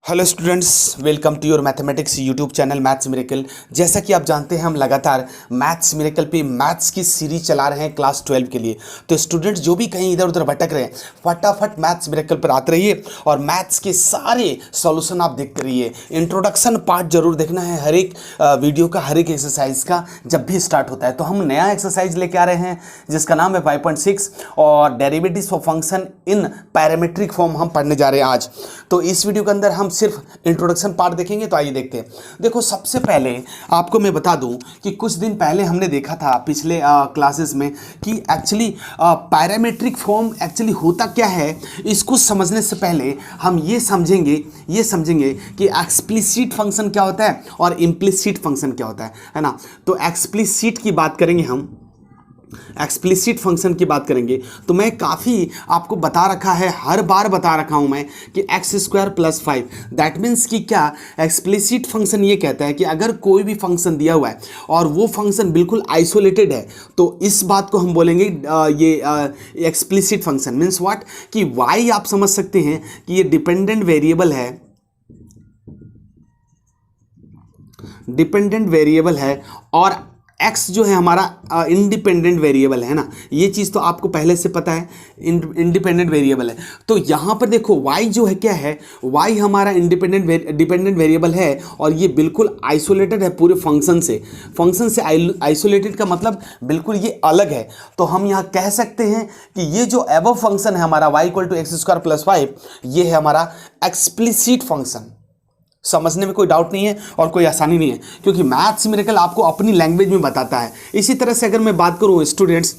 Hello students, welcome to your mathematics YouTube channel maths miracle. जैसा कि आप जानते हैं हम लगातार मैथ्स मिरेकल पे मैथ्स की सीरीज चला रहे हैं क्लास 12 के लिए। तो स्टूडेंट्स जो भी कहीं इधर उधर भटक रहे हैं, फटाफट मैथ्स मिरेकल पर आते रहिए और मैथ्स के सारे सॉल्यूशन आप देखते रहिए। इंट्रोडक्शन पार्ट जरूर देखना है हर एक वीडियो का, हर एक एक्सरसाइज का जब भी स्टार्ट होता है। तो हम नया एक्सरसाइज लेके आ रहे हैं जिसका नाम है 5.6 और derivatives of function in parametric form हम पढ़ने जा रहे हैं आज। तो इस वीडियो के अंदर हम सिर्फ इंट्रोडक्शन पार्ट देखेंगे। तो आइए देखते हैं। देखो, सबसे पहले आपको मैं बता दूं कि कुछ दिन पहले हमने देखा था पिछले क्लासेस में कि एक्चुअली पैरामीट्रिक फॉर्म एक्चुअली होता क्या है। इसको समझने से पहले हम ये समझेंगे कि एक्सप्लिसिट फंक्शन क्या होता है और इम्प्लिसिट फंक्शन क्या होता है ना। तो एक्सप्लिसिट की बात करेंगे, हम एक्सप्लिसिट फंक्शन की बात करेंगे तो मैं काफ़ी आपको बता रखा है, हर बार बता रखा हूं मैं कि x² + 5 दैट मीन्स कि क्या एक्सप्लिसिट फंक्शन ये कहता है कि अगर कोई भी फंक्शन दिया हुआ है और वो फंक्शन बिल्कुल आइसोलेटेड है तो इस बात को हम बोलेंगे ये एक्सप्लिसिट फंक्शन। मीन्स व्हाट कि y आप समझ सकते हैं कि ये डिपेंडेंट वेरिएबल है और x जो है हमारा इंडिपेंडेंट वेरिएबल है ना। ये चीज़ तो आपको पहले से पता है, इंडिपेंडेंट वेरिएबल है। तो यहाँ पर देखो y जो है क्या है, y हमारा डिपेंडेंट वेरिएबल है और ये बिल्कुल आइसोलेटेड है पूरे फंक्शन से आइसोलेटेड का मतलब बिल्कुल ये अलग है। तो हम यहाँ कह सकते हैं कि ये जो एबव फंक्शन है हमारा y = x² + 5, ये है हमारा एक्सप्लिसिट फंक्शन। समझने में कोई डाउट नहीं है और कोई आसानी नहीं है क्योंकि मैथ्स मिरेकल आपको अपनी लैंग्वेज में बताता है। इसी तरह से अगर मैं बात करूं स्टूडेंट्स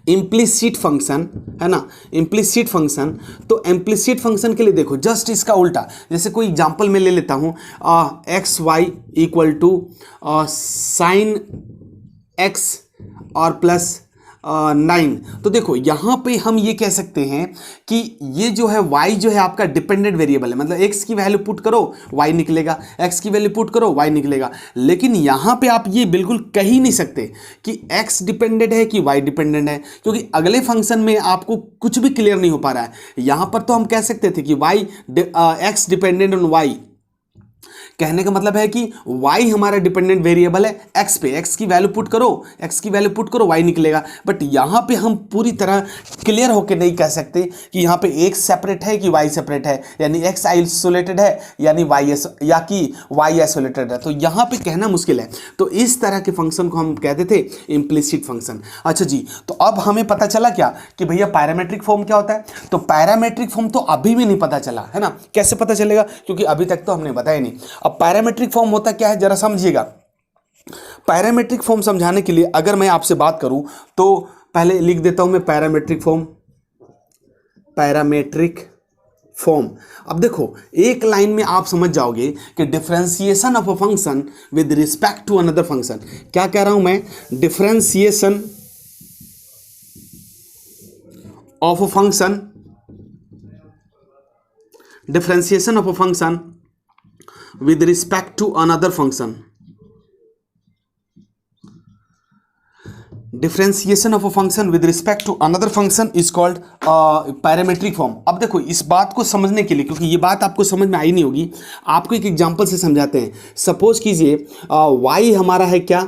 इम्प्लिसिट फंक्शन है ना, इम्प्लिसिट फंक्शन, तो इम्प्लिसिट फंक्शन के लिए देखो जस्ट इसका उल्टा। जैसे कोई एग्जांपल मैं ले लेता हूं xy = sin x और +9। तो देखो यहाँ पे हम ये कह सकते हैं कि ये जो है y जो है आपका डिपेंडेंट वेरिएबल है, मतलब x की वैल्यू पुट करो y निकलेगा, x की वैल्यू पुट करो y निकलेगा। लेकिन यहाँ पे आप ये बिल्कुल कह ही नहीं सकते कि x डिपेंडेंट है कि y डिपेंडेंट है, क्योंकि अगले फंक्शन में आपको कुछ भी क्लियर नहीं हो पा रहा है। यहाँ पर तो हम कह सकते थे कि x डिपेंडेंट ऑन y, कहने का मतलब है कि y हमारा डिपेंडेंट वेरिएबल है x पे, x की वैल्यू पुट करो y निकलेगा। बट यहाँ पे हम पूरी तरह क्लियर होकर नहीं कह सकते कि यहाँ पे x सेपरेट है कि y सेपरेट है, यानी x आइसोलेटेड है यानी y आइसोलेटेड है। तो यहाँ पे कहना मुश्किल है। तो इस तरह के फंक्शन को हम कहते थे इम्प्लिसिट फंक्शन। अच्छा जी, तो अब हमें पता चला क्या कि भैया पैरामीट्रिक फॉर्म क्या होता है। तो पैरामीट्रिक फॉर्म तो अभी भी नहीं पता चला है ना। कैसे पता चलेगा, क्योंकि अभी तक तो हमने बताया नहीं। अब पैरामीट्रिक फॉर्म होता क्या है जरा समझिएगा। पैरामीट्रिक फॉर्म समझाने के लिए अगर मैं आपसे बात करूं तो पहले लिख देता हूं मैं पैरामीट्रिक फॉर्म। अब देखो एक लाइन में आप समझ जाओगे कि differentiation of a function with respect to another function. क्या कह रहा हूं मैं, differentiation of a function with respect to another function, differentiation of a function with respect to another function is called parametric form। अब देखो इस बात को समझने के लिए, क्योंकि ये बात आपको समझ में आई नहीं होगी, आपको एक एग्जांपल से समझाते हैं। सपोज कीजिए y हमारा है क्या,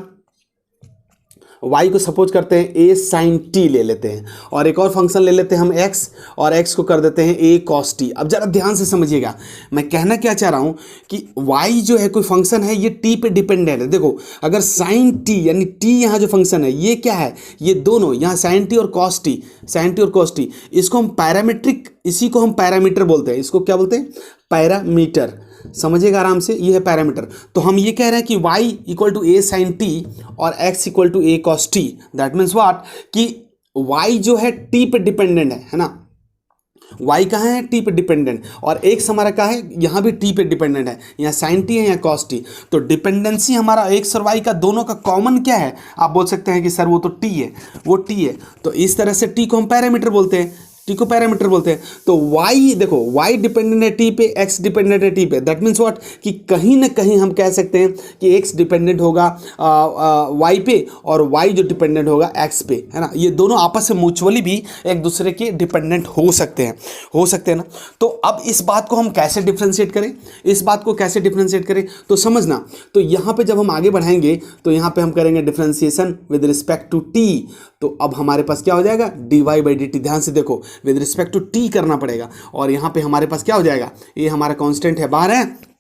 y को सपोज करते हैं a sin t ले लेते हैं और एक और फंक्शन ले लेते हैं हम x और x को कर देते हैं a cos t। अब जरा ध्यान से समझिएगा मैं कहना क्या चाह रहा हूं कि y जो है कोई फंक्शन है, ये t पे डिपेंडेंट है। देखो अगर sin t यानी t यहाँ जो फंक्शन है ये क्या है, ये दोनों यहाँ sin t और cos t, इसको हम पैरामीट्रिक, इसी को हम पैरामीटर बोलते हैं। इसको क्या बोलते हैं, पैरामीटर। समझिएगा आराम से, ये है पैरामीटर। तो हम ये कह रहे हैं कि y = a sin t और x = a cos t। That means what कि y जो है t पे डिपेंडेंट है ना। y कहाँ है, t पे डिपेंडेंट, और x हमारा कहाँ है, यहाँ भी t पे डिपेंडेंट है, यहाँ sin t है यहाँ cos t। तो डिपेंडेंसी हमारा x और y का दोनों का कॉमन क्या है, आप बोल सकते हैं कि सर वो तो t है, वो t है। तो इस तरह से t को हम पैरामीटर बोलते हैं। टी को पैरामीटर बोलते हैं। तो y देखो y डिपेंडेंट है टी पे, x डिपेंडेंट है टी पे, दैट मीन्स व्हाट कि कहीं ना कहीं हम कह सकते हैं कि x डिपेंडेंट होगा y पे और y जो डिपेंडेंट होगा x पे, है ना। ये दोनों आपस में म्यूचुअली भी एक दूसरे के डिपेंडेंट हो सकते हैं ना। तो अब इस बात को हम कैसे डिफ्रेंशिएट करें, तो समझना। तो यहाँ पे जब हम आगे बढ़ाएंगे तो यहाँ पे हम करेंगे differentiation with respect to t. तो अब हमारे पास क्या हो जाएगा, dy बाई डी टी। ध्यान से देखो, विद रिस्पेक्ट टू टी करना पड़ेगा, और यहाँ पे हमारे पास क्या हो जाएगा, ये हमारा कांस्टेंट है, बाहर है,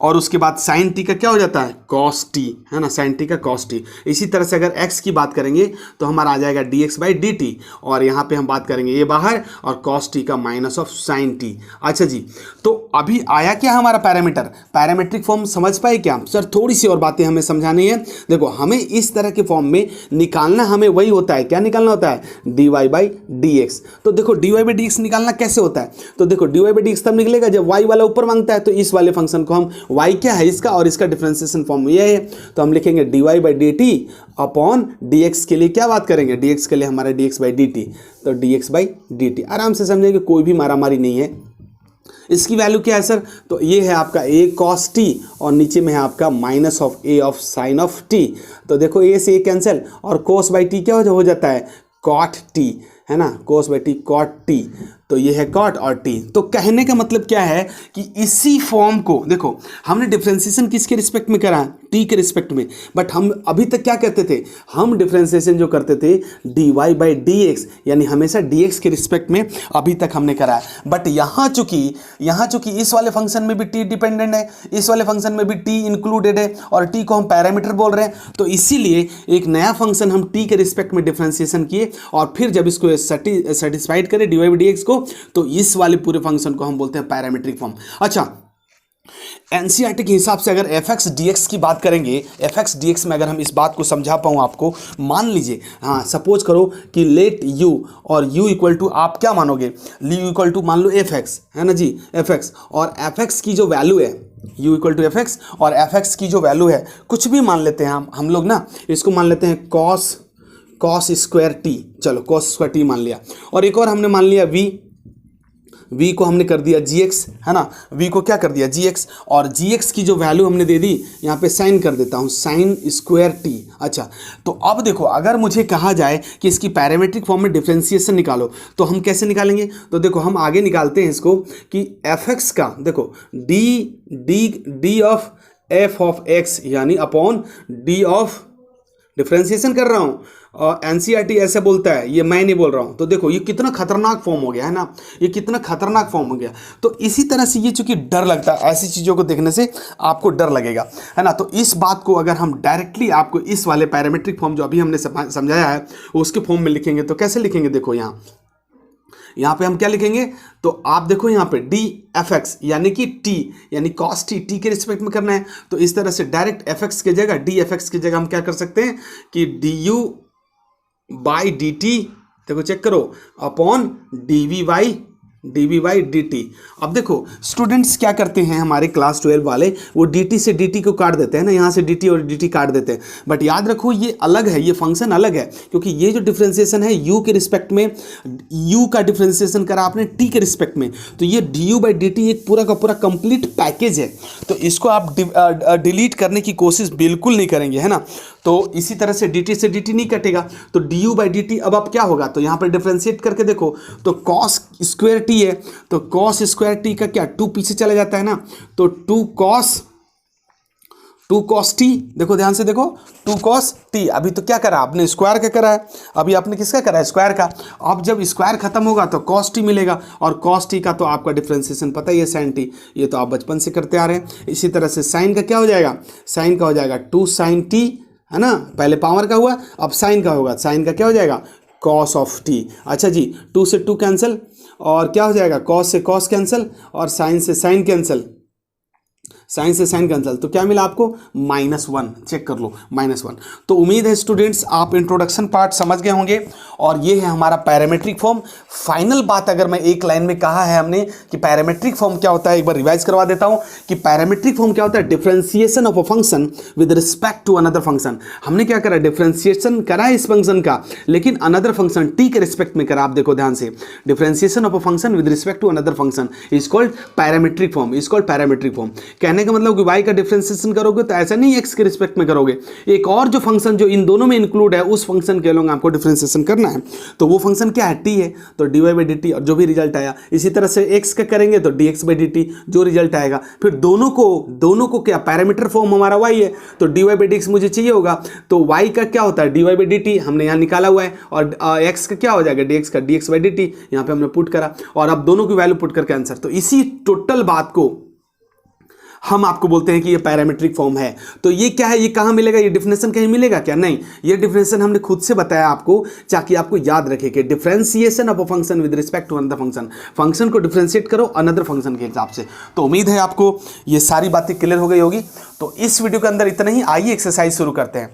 और उसके बाद साइन टी का क्या हो जाता है, कॉस टी, है ना, साइन टी का कॉस टी। इसी तरह से अगर x की बात करेंगे तो हमारा आ जाएगा dx बाई डी टी, और यहाँ पे हम बात करेंगे ये बाहर और कॉस टी का माइनस ऑफ साइन टी। अच्छा जी, तो अभी आया क्या हमारा पैरामीटर, पैरामेट्रिक फॉर्म समझ पाए क्या सर? थोड़ी सी और बातें हमें समझानी है। देखो, हमें इस तरह के फॉर्म में निकालना, हमें वही होता है, क्या निकालना होता है, dy बाई डी एक्स। तो देखो dy बाई डी एक्स निकालना कैसे होता है, तो देखो dy बाई डी एक्स तब निकलेगा जब y वाला ऊपर मांगता है, तो इस वाले फंक्शन को हम y क्या है इसका, और इसका डिफरेंशिएशन फॉर्म ये है, तो हम लिखेंगे dy by d T upon dx के लिए क्या बात करेंगे, dx के लिए हमारा dx बाई डी टी, तो dx बाई डी टी। आराम से समझेंगे, कोई भी मारामारी नहीं है। इसकी वैल्यू क्या है सर, तो ये है आपका a cos t, और नीचे में है आपका minus of a of sine of t। तो देखो a से a कैंसिल, और cos बाई t क्या हो जाता है, cot t, है ना, cos by t cot t। तो ये है cot और t। तो कहने का मतलब क्या है कि इसी फॉर्म को देखो, हमने डिफरेंशिएशन किसके रिस्पेक्ट में करा, t के रिस्पेक्ट में, बट हम अभी तक क्या कहते थे, हम डिफरेंशिएशन जो करते थे dy बाई डी एक्स, यानी हमेशा dx के रिस्पेक्ट में अभी तक हमने करा है। बट यहाँ चूंकि इस वाले फंक्शन में भी t डिपेंडेंट है, इस वाले फंक्शन में भी t इंक्लूडेड है, और t को हम पैरामीटर बोल रहे हैं, तो इसीलिए एक नया फंक्शन हम t के रिस्पेक्ट में डिफरेंशिएशन किए, और फिर जब इसको सेटिस्फाइड करें dy बाई डी एक्स को, तो इस वाले पूरे फंक्शन को हम बोलते हैं पैरामीट्रिक फॉर्म। अच्छा, एनसीईआरटी के हिसाब से अगर एफ एक्स डी एक्स की बात करेंगे, एफ एक्स डी एक्स में अगर हम इस बात को समझा पाऊँ आपको, मान लीजिए, हाँ सपोज करो कि लेट यू, और यू इक्वल टू आप क्या मानोगे, यू इक्वल टू मान लो एफ एक्स, है ना जी, एफ एक्स, और एफ एक्स की जो वैल्यू है, u equal to f x, और एफ एक्स की जो वैल्यू है, कुछ भी मान लेते हैं हम लोग ना, इसको मान लेते हैं कॉस स्क्वायर टी, चलो कॉस स्क्वायर टी मान लिया, और एक और हमने मान लिया v को हमने कर दिया gx, है ना, v को क्या कर दिया gx, और gx की जो वैल्यू हमने दे दी, यहाँ पे साइन कर देता हूँ, साइन स्क्वायर t। अच्छा, तो अब देखो, अगर मुझे कहा जाए कि इसकी पैरामेट्रिक फॉर्म में डिफरेंशिएशन निकालो, तो हम कैसे निकालेंगे, तो देखो हम आगे निकालते हैं इसको कि fx का, देखो d of f of x, यानी अपॉन d ऑफ, डिफरेंशिएशन कर रहा हूँ, और एनसीईआरटी ऐसे बोलता है, ये मैं नहीं बोल रहा हूँ। तो देखो ये कितना खतरनाक फॉर्म हो गया, है ना, ये कितना खतरनाक फॉर्म हो गया। तो इसी तरह से ये चूंकि डर लगता है, ऐसी चीज़ों को देखने से आपको डर लगेगा, है ना। तो इस बात को अगर हम डायरेक्टली आपको इस वाले पैरामेट्रिक फॉर्म जो अभी हमने समझाया है उसके फॉर्म में लिखेंगे, तो कैसे लिखेंगे, देखो यहाँ पे हम क्या लिखेंगे, तो आप देखो यहाँ पे डी एफ एक्स, यानी कि टी, यानी कॉस टी के रिस्पेक्ट में करना है, तो इस तरह से डायरेक्ट एफ एक्स की जगह, डी एफ एक्स की जगह हम क्या कर सकते हैं कि d u by d t, देखो चेक करो, upon d v by d t. अब देखो स्टूडेंट्स क्या करते हैं, हमारे क्लास 12 वाले, वो डी टी से डी टी को काट देते हैं ना, यहाँ से डी टी और डी टी काट देते हैं, बट याद रखो ये अलग है, ये फंक्शन अलग है, क्योंकि ये जो डिफरेंशिएशन है यू के रिस्पेक्ट में, यू का डिफरेंशिएशन करा आपने टी के रिस्पेक्ट में, तो ये D u by d T एक पूरा का पूरा कंप्लीट पैकेज है, तो इसको आप डिलीट करने की कोशिश बिल्कुल नहीं करेंगे, है ना। तो इसी तरह से डी टी से डी टी नहीं कटेगा, तो D u by d t अब क्या होगा, तो यहाँ पर डिफरेंशिएट करके देखो, तो कॉस स्क्वायर टी है, तो कॉस स्क्वायर टी का क्या, 2 पीछे चला जाता है ना, तो 2 कॉस टी, देखो ध्यान से देखो, 2 कॉस टी। अभी तो क्या करा आपने, स्क्वायर का करा है, अभी आपने किसका करा है, स्क्वायर का। अब जब स्क्वायर खत्म होगा तो कॉस टी मिलेगा, और कॉस टी का तो आपका डिफरेंशिएशन पता ही है, साइन टी, ये तो आप बचपन से करते आ रहे हैं। इसी तरह से साइन का क्या हो जाएगा, साइन का हो जाएगा 2 साइन टी, है ना, पहले पावर का हुआ, अब साइन का होगा, साइन का क्या हो जाएगा, कॉस ऑफ टी। अच्छा जी, 2 से 2 कैंसिल, और क्या हो जाएगा, कॉस से कॉस कैंसिल, और साइन से साइन कैंसिल, साइन से साइन कैंसिल, तो क्या मिला आपको -1, चेक कर लो -1। तो उम्मीद है स्टूडेंट्स आप इंट्रोडक्शन पार्ट समझ गए होंगे और ये है हमारा पैरामेट्रिक फॉर्म। फाइनल बात अगर मैं एक लाइन में कहा है हमने कि पैरामेट्रिक फॉर्म क्या होता है, एक बार रिवाइज करवा देता हूं कि पैरामेट्रिक फॉर्म क्या होता है, differentiation of a function with respect to another function. हमने क्या करा, डिफरेंशिएशन करा इस फंक्शन का, लेकिन अनदर फंक्शन टी के रिस्पेक्ट में करा। आप देखो ध्यान से, differentiation of a function with respect to another function is called parametric form, is called parametric form. कहने का मतलब कि y का डिफरेंशिएशन करोगे तो ऐसा नहीं x के रिस्पेक्ट में करोगे, एक और जो फंक्शन जो इन दोनों में इंक्लूड है उस फंक्शन के लोग आपको डिफरेंशिएशन करना है। तो वो फंक्शन क्या है, t है, तो dy/dt और जो भी रिजल्ट आया। इसी तरह से x का करेंगे तो dx/dt जो रिजल्ट आएगा। फिर दोनों को क्या, पैरामीटर फॉर्म हमारा y है तो dy/dx मुझे चाहिए होगा, तो y का क्या होता है dy/dt हमने यहाँ निकाला हुआ है, और x का क्या हो जाएगा dx का dx/dt यहाँ पे हमने पुट करा, और अब दोनों की वैल्यू पुट करके आंसर। तो इसी टोटल बात को हम आपको बोलते हैं कि ये पैरामेट्रिक फॉर्म है। तो ये क्या है, ये कहाँ मिलेगा, ये डिफिनेशन कहीं मिलेगा क्या, नहीं, ये डिफिनेशन हमने खुद से बताया आपको ताकि आपको याद रखे कि differentiation of a function with respect to another function, function को डिफरेंशिएट करो अनदर फंक्शन के हिसाब से। तो उम्मीद है आपको ये सारी बातें क्लियर हो गई होगी। तो इस वीडियो के अंदर इतना ही, आइए एक्सरसाइज शुरू करते हैं।